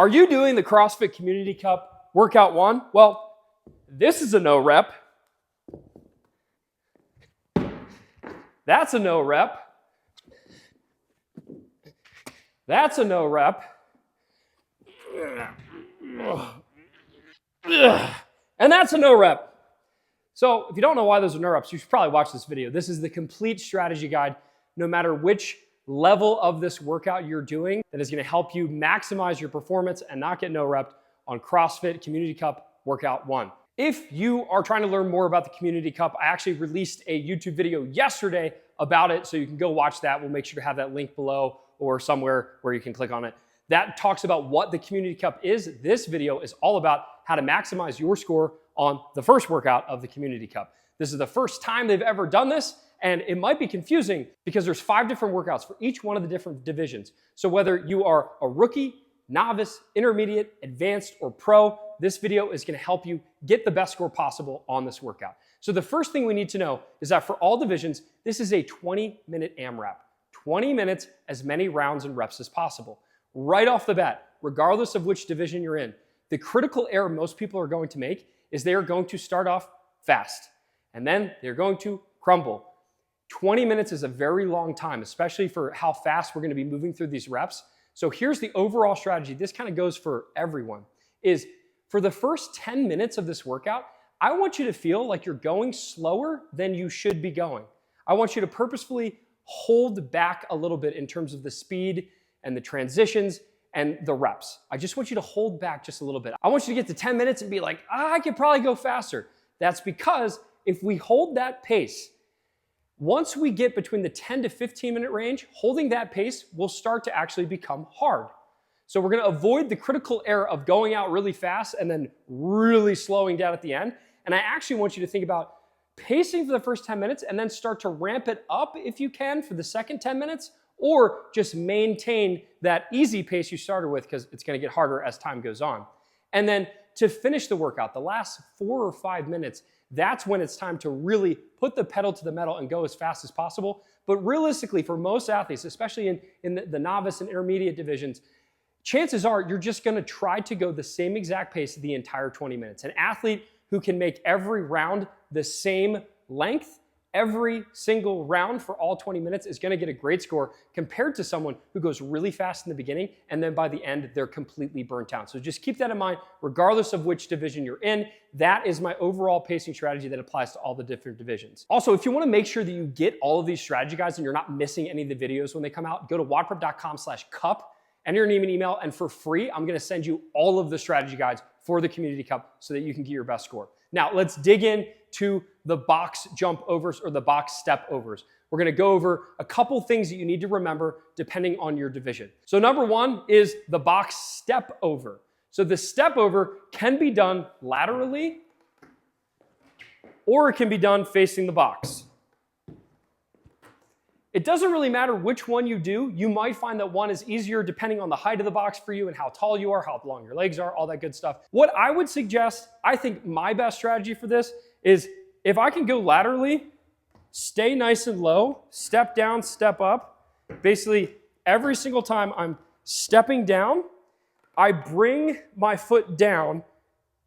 Are you doing the CrossFit Community Cup Workout 1? Well, this is a no rep. That's a no rep. That's a no rep. And that's a no rep. So if you don't know why those are no reps, you should probably watch this video. This is the complete strategy guide, no matter which level of this workout you're doing, that is going to help you maximize your performance and not get no rep on CrossFit Community Cup Workout 1. If you are trying to learn more about the Community Cup, I actually released a YouTube video yesterday about it, so you can go watch that. We'll make sure to have that link below or somewhere where you can click on it. That talks about what the Community Cup is. This video is all about how to maximize your score on the first workout of the Community Cup. This is the first time they've ever done this, and it might be confusing because there's 5 different workouts for each one of the different divisions. So whether you are a rookie, novice, intermediate, advanced, or pro, this video is going to help you get the best score possible on this workout. So the first thing we need to know is that for all divisions, this is a 20-minute AMRAP. 20 minutes, as many rounds and reps as possible. Right off the bat, regardless of which division you're in, the critical error most people are going to make is they are going to start off fast, and then they're going to crumble. 20 minutes is a very long time, especially for how fast we're going to be moving through these reps. So here's the overall strategy. This kind of goes for everyone, is for the first 10 minutes of this workout, I want you to feel like you're going slower than you should be going. I want you to purposefully hold back a little bit in terms of the speed and the transitions and the reps. I just want you to hold back just a little bit. I want you to get to 10 minutes and be like, I could probably go faster. That's because if we hold that pace, once we get between the 10 to 15 minute range, holding that pace will start to actually become hard. So we're going to avoid the critical error of going out really fast and then really slowing down at the end. And I actually want you to think about pacing for the first 10 minutes and then start to ramp it up if you can for the second 10 minutes, or just maintain that easy pace you started with, because it's going to get harder as time goes on. And then to finish the workout, the last 4 or 5 minutes, that's when it's time to really put the pedal to the metal and go as fast as possible. But realistically, for most athletes, especially in the novice and intermediate divisions, chances are you're just going to try to go the same exact pace the entire 20 minutes. An athlete who can make every round the same length, every single round for all 20 minutes, is going to get a great score compared to someone who goes really fast in the beginning and then by the end they're completely burnt out. So just keep that in mind regardless of which division you're in. That is my overall pacing strategy that applies to all the different divisions. Also, if you want to make sure that you get all of these strategy guides and you're not missing any of the videos when they come out, go to WODprep.com/cup, enter your name and email, and for free, I'm going to send you all of the strategy guides for the Community Cup so that you can get your best score. Now, let's dig in to the box jump overs or the box step overs. We're going to go over a couple things that you need to remember depending on your division. So number 1 is the box step over. So the step over can be done laterally, or it can be done facing the box. It doesn't really matter which one you do. You might find that one is easier depending on the height of the box for you and how tall you are, how long your legs are, all that good stuff. What I would suggest, I think my best strategy for this is if I can go laterally, stay nice and low, step down, step up. Basically, every single time I'm stepping down, I bring my foot down,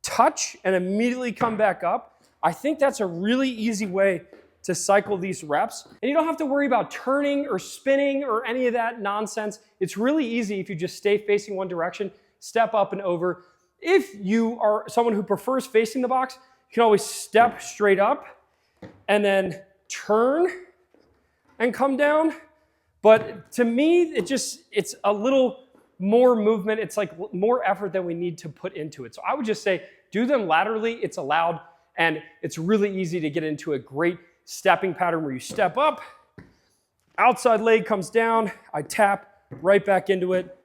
touch, and immediately come back up. I think that's a really easy way to cycle these reps. And you don't have to worry about turning or spinning or any of that nonsense. It's really easy if you just stay facing one direction, step up and over. If you are someone who prefers facing the box, you can always step straight up and then turn and come down. But to me, it's a little more movement. It's like more effort than we need to put into it. So I would just say, do them laterally. It's allowed, and it's really easy to get into a great stepping pattern where you step up, outside leg comes down, I tap right back into it.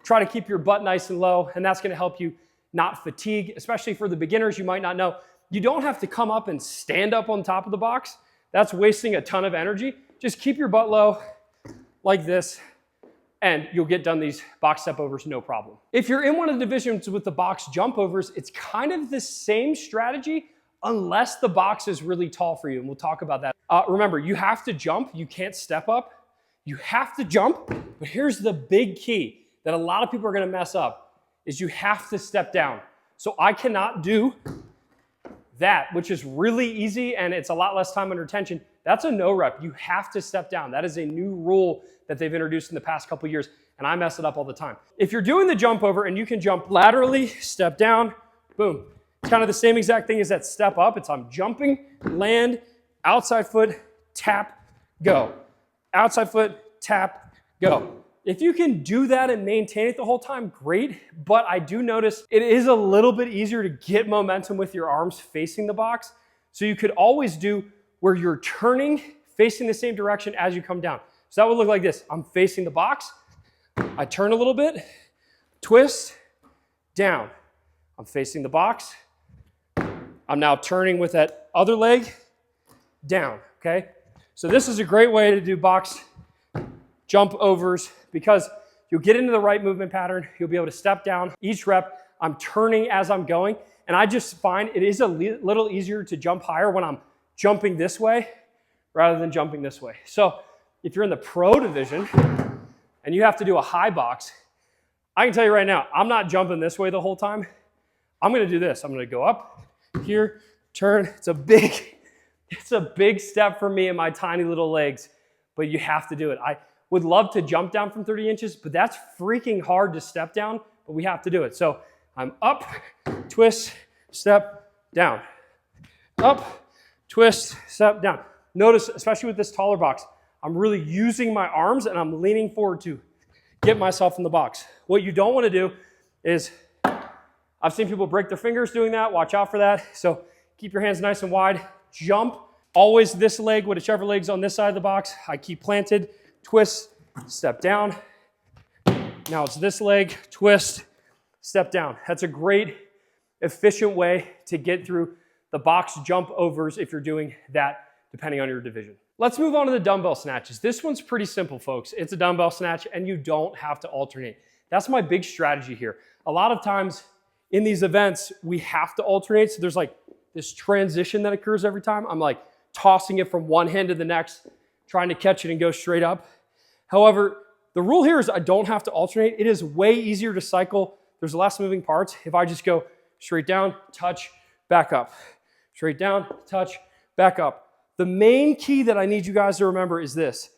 Try to keep your butt nice and low, and that's going to help you not fatigue, especially for the beginners. You might not know, you don't have to come up and stand up on top of the box. That's wasting a ton of energy. Just keep your butt low like this, and you'll get done these box step overs no problem. If you're in one of the divisions with the box jump overs, it's kind of the same strategy, unless the box is really tall for you, and we'll talk about that. Remember, you have to jump. You can't step up. You have to jump, but here's the big key that a lot of people are going to mess up. is you have to step down. So I cannot do that, which is really easy and it's a lot less time under tension. That's a no rep. You have to step down. That is a new rule that they've introduced in the past couple years, and I mess it up all the time. If you're doing the jump over and you can jump laterally, step down, boom. It's kind of the same exact thing as that step up. It's I'm jumping, land, outside foot, tap, go. Outside foot, tap, go. If you can do that and maintain it the whole time, great. But I do notice it is a little bit easier to get momentum with your arms facing the box. So you could always do where you're turning, facing the same direction as you come down. So that would look like this. I'm facing the box. I turn a little bit, twist, down. I'm facing the box. I'm now turning with that other leg, down, okay? So this is a great way to do box jump overs because you'll get into the right movement pattern. You'll be able to step down. Each rep, I'm turning as I'm going. And I just find it is a little easier to jump higher when I'm jumping this way rather than jumping this way. So if you're in the pro division and you have to do a high box, I can tell you right now, I'm not jumping this way the whole time. I'm gonna do this. I'm gonna go up here, turn. It's a big step for me and my tiny little legs, but you have to do it. I would love to jump down from 30 inches, but that's freaking hard to step down, but we have to do it. So I'm up, twist, step, down. Up, twist, step, down. Notice, especially with this taller box, I'm really using my arms and I'm leaning forward to get myself in the box. What you don't want to do is, I've seen people break their fingers doing that. Watch out for that. So keep your hands nice and wide. Jump. Always this leg, whichever leg's on this side of the box. I keep planted. Twist, step down. Now it's this leg, twist, step down. That's a great, efficient way to get through the box jump overs if you're doing that, depending on your division. Let's move on to the dumbbell snatches. This one's pretty simple, folks. It's a dumbbell snatch and you don't have to alternate. That's my big strategy here. A lot of times in these events, we have to alternate. So there's like this transition that occurs every time. I'm like tossing it from one hand to the next, trying to catch it and go straight up. However, the rule here is I don't have to alternate. It is way easier to cycle. There's less moving parts. If I just go straight down, touch, back up. Straight down, touch, back up. The main key that I need you guys to remember is this.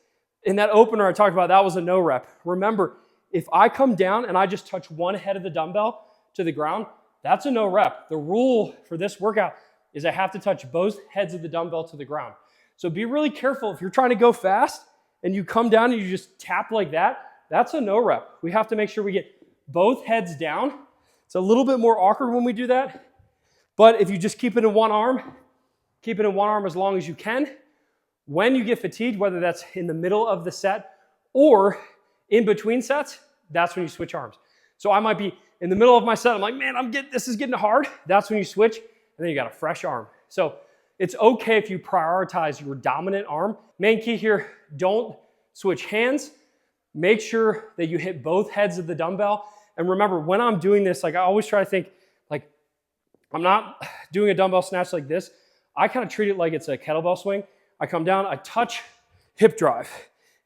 In that opener I talked about, that was a no rep. Remember, if I come down and I just touch one head of the dumbbell to the ground, that's a no rep. The rule for this workout is I have to touch both heads of the dumbbell to the ground. So be really careful. If you're trying to go fast and you come down and you just tap like that, that's a no rep. We have to make sure we get both heads down. It's a little bit more awkward when we do that. But if you just keep it in one arm, keep it in one arm as long as you can. When you get fatigued, whether that's in the middle of the set or in between sets, that's when you switch arms. So I might be in the middle of my set, I'm like, man, this is getting hard. That's when you switch, and then you got a fresh arm. So it's okay if you prioritize your dominant arm. Main key here, don't switch hands. Make sure that you hit both heads of the dumbbell. And remember, when I'm doing this, like I always try to think, like I'm not doing a dumbbell snatch like this. I kind of treat it like it's a kettlebell swing. I come down, I touch, hip drive,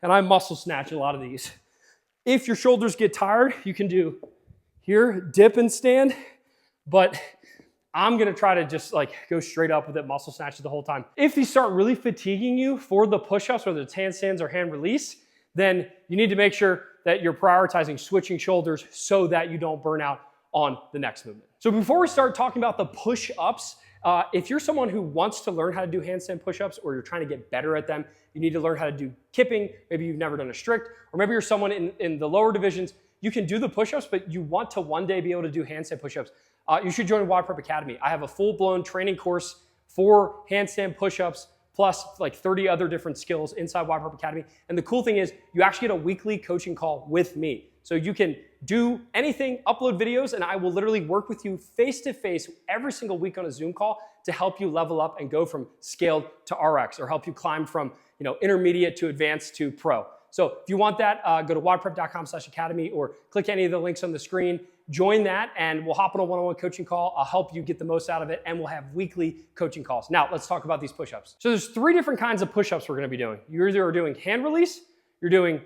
and I muscle snatch a lot of these. If your shoulders get tired, you can do here, dip and stand, but I'm gonna try to just like go straight up with it, muscle snatches the whole time. If these start really fatiguing you for the push-ups, whether it's handstands or hand release, then you need to make sure that you're prioritizing switching shoulders so that you don't burn out on the next movement. So before we start talking about the push-ups, if you're someone who wants to learn how to do handstand push-ups or you're trying to get better at them, you need to learn how to do kipping, maybe you've never done a strict, or maybe you're someone in the lower divisions, you can do the push-ups, but you want to one day be able to do handstand push-ups, you should join WODprep Academy. I have a full-blown training course for handstand push-ups, plus like 30 other different skills inside WODprep Academy. And the cool thing is you actually get a weekly coaching call with me. So you can do anything, upload videos, and I will literally work with you face-to-face every single week on a Zoom call to help you level up and go from scaled to RX, or help you climb from intermediate to advanced to pro. So if you want that, go to wodprep.com/academy or click any of the links on the screen. Join that and we'll hop on a one-on-one coaching call. I'll help you get the most out of it, and we'll have weekly coaching calls. Now let's talk about these push-ups. So there's 3 different kinds of push-ups we're gonna be doing. You either are doing hand release, you're doing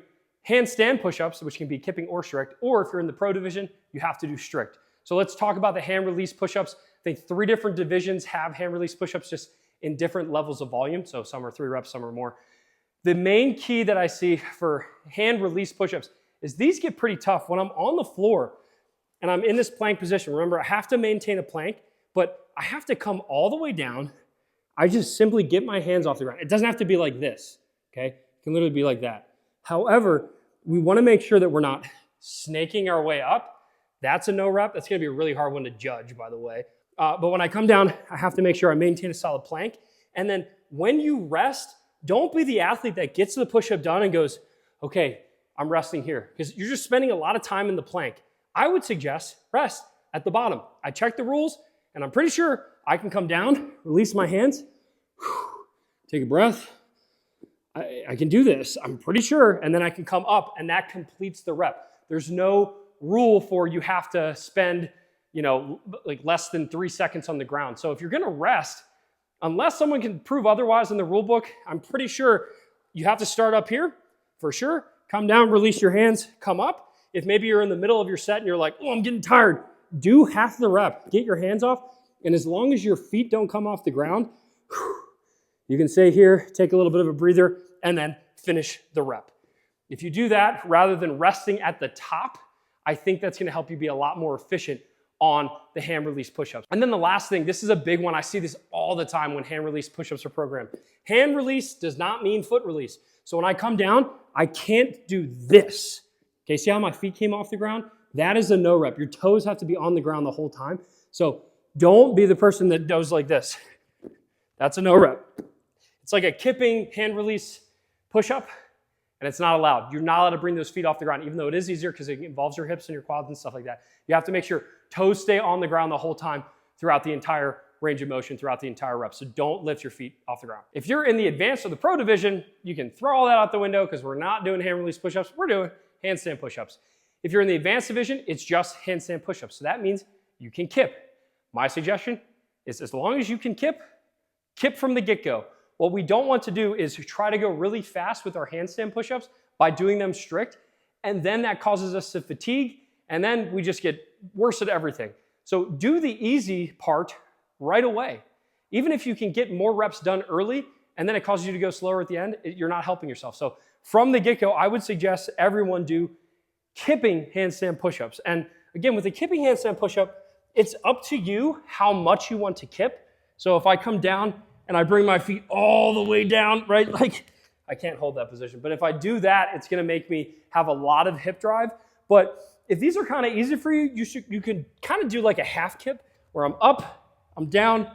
handstand push-ups, which can be kipping or strict, or if you're in the pro division, you have to do strict. So let's talk about the hand release push-ups. I think 3 different divisions have hand release push-ups just in different levels of volume. So some are 3 reps, some are more. The main key that I see for hand release push-ups is these get pretty tough when I'm on the floor and I'm in this plank position. Remember, I have to maintain a plank, but I have to come all the way down. I just simply get my hands off the ground. It doesn't have to be like this, okay? It can literally be like that. However, we want to make sure that we're not snaking our way up. That's a no rep. That's going to be a really hard one to judge, by the way. But when I come down, I have to make sure I maintain a solid plank. And then when you rest, don't be the athlete that gets the push-up done and goes, okay, I'm resting here. Because you're just spending a lot of time in the plank. I would suggest rest at the bottom. I checked the rules, and I'm pretty sure I can come down, release my hands, take a breath. I can do this, I'm pretty sure, and then I can come up, and that completes the rep. There's no rule for you have to spend, like less than 3 seconds on the ground. So if you're gonna rest, unless someone can prove otherwise in the rule book, I'm pretty sure you have to start up here, for sure. Come down, release your hands, come up. If maybe you're in the middle of your set and you're like, oh, I'm getting tired, do half the rep. Get your hands off, and as long as your feet don't come off the ground, you can stay here, take a little bit of a breather, and then finish the rep. If you do that, rather than resting at the top, I think that's gonna help you be a lot more efficient on the hand release push-ups. And then the last thing, this is a big one. I see this all the time when hand release push-ups are programmed. Hand release does not mean foot release. So when I come down, I can't do this. Okay, see how my feet came off the ground? That is a no rep. Your toes have to be on the ground the whole time. So don't be the person that does like this. That's a no rep. It's like a kipping hand release push-up, and it's not allowed. You're not allowed to bring those feet off the ground, even though it is easier because it involves your hips and your quads and stuff like that. You have to make sure toes stay on the ground the whole time throughout the entire range of motion, throughout the entire rep. So don't lift your feet off the ground. If you're in the advanced or the pro division, you can throw all that out the window because we're not doing hand release push-ups. We're doing handstand push-ups. If you're in the advanced division, it's just handstand push-ups. So that means you can kip. My suggestion is as long as you can kip from the get-go. What we don't want to do is try to go really fast with our handstand push-ups by doing them strict, and then that causes us to fatigue, and then we just get worse at everything. So do the easy part right away. Even if you can get more reps done early, and then it causes you to go slower at the end, you're not helping yourself. So from the get-go, I would suggest everyone do kipping handstand push-ups. And again, with the kipping handstand push-up, it's up to you how much you want to kip. So if I come down and I bring my feet all the way down, right? Like, I can't hold that position. But if I do that, it's gonna make me have a lot of hip drive. But if these are kind of easy for you, you can kind of do like a half kip where I'm up, I'm down,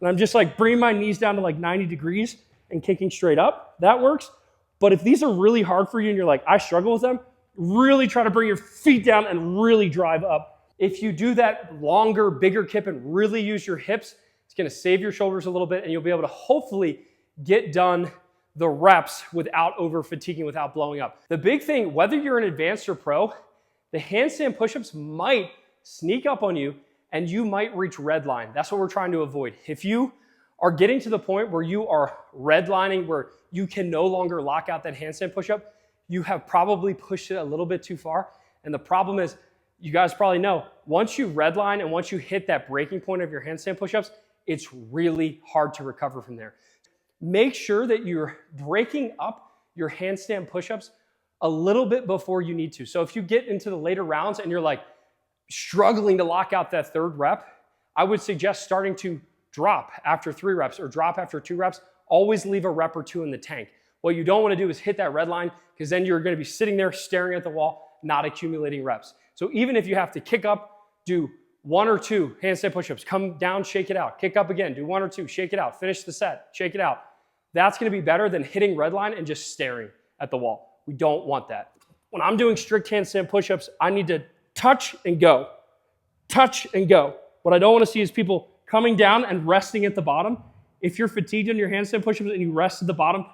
and I'm just like bringing my knees down to like 90 degrees and kicking straight up. That works. But if these are really hard for you and you're like, I struggle with them, really try to bring your feet down and really drive up. If you do that longer, bigger kip and really use your hips, it's gonna save your shoulders a little bit and you'll be able to hopefully get done the reps without over fatiguing, without blowing up. The big thing, whether you're an advanced or pro, the handstand push-ups might sneak up on you and you might reach red line. That's what we're trying to avoid. If you are getting to the point where you are redlining, where you can no longer lock out that handstand push-up, you have probably pushed it a little bit too far. And the problem is, you guys probably know, once you redline and once you hit that breaking point of your handstand push-ups, it's really hard to recover from there. Make sure that you're breaking up your handstand push-ups a little bit before you need to. So if you get into the later rounds and you're like struggling to lock out that third rep, I would suggest starting to drop after 3 reps or drop after 2 reps. Always leave a rep or 2 in the tank. What you don't want to do is hit that red line because then you're going to be sitting there staring at the wall, not accumulating reps. So even if you have to kick up, do 1 or 2 handstand push-ups, come down, shake it out, kick up again, do 1 or 2, shake it out, finish the set, shake it out. That's going to be better than hitting red line and just staring at the wall. We don't want that. When I'm doing strict handstand push-ups, I need to touch and go. Touch and go. What I don't want to see is people coming down and resting at the bottom. If you're fatigued on your handstand push-ups and you rest at the bottom,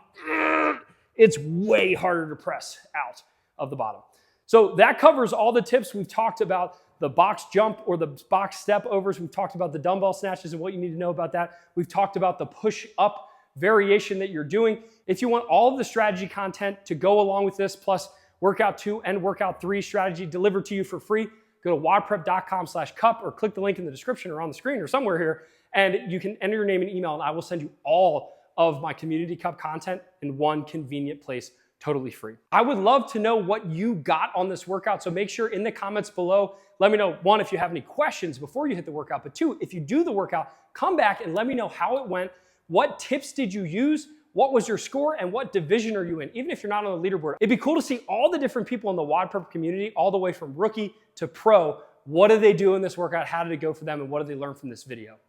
it's way harder to press out of the bottom. So that covers all the tips. We've talked about the box jump or the box step overs. We've talked about the dumbbell snatches and what you need to know about that. We've talked about the push-up variation that you're doing. If you want all of the strategy content to go along with this, plus workout 2 and workout 3 strategy delivered to you for free. Go to WODprep.com/cup or click the link in the description or on the screen or somewhere here, and you can enter your name and email, and I will send you all of my community cup content in one convenient place, totally free. I would love to know what you got on this workout, so make sure in the comments below, let me know, 1, if you have any questions before you hit the workout, but 2, if you do the workout, come back and let me know how it went. What tips did you use? What was your score, and what division are you in? Even if you're not on the leaderboard, it'd be cool to see all the different people in the WODprep community, all the way from rookie to pro. What do they do in this workout? How did it go for them? And what did they learn from this video?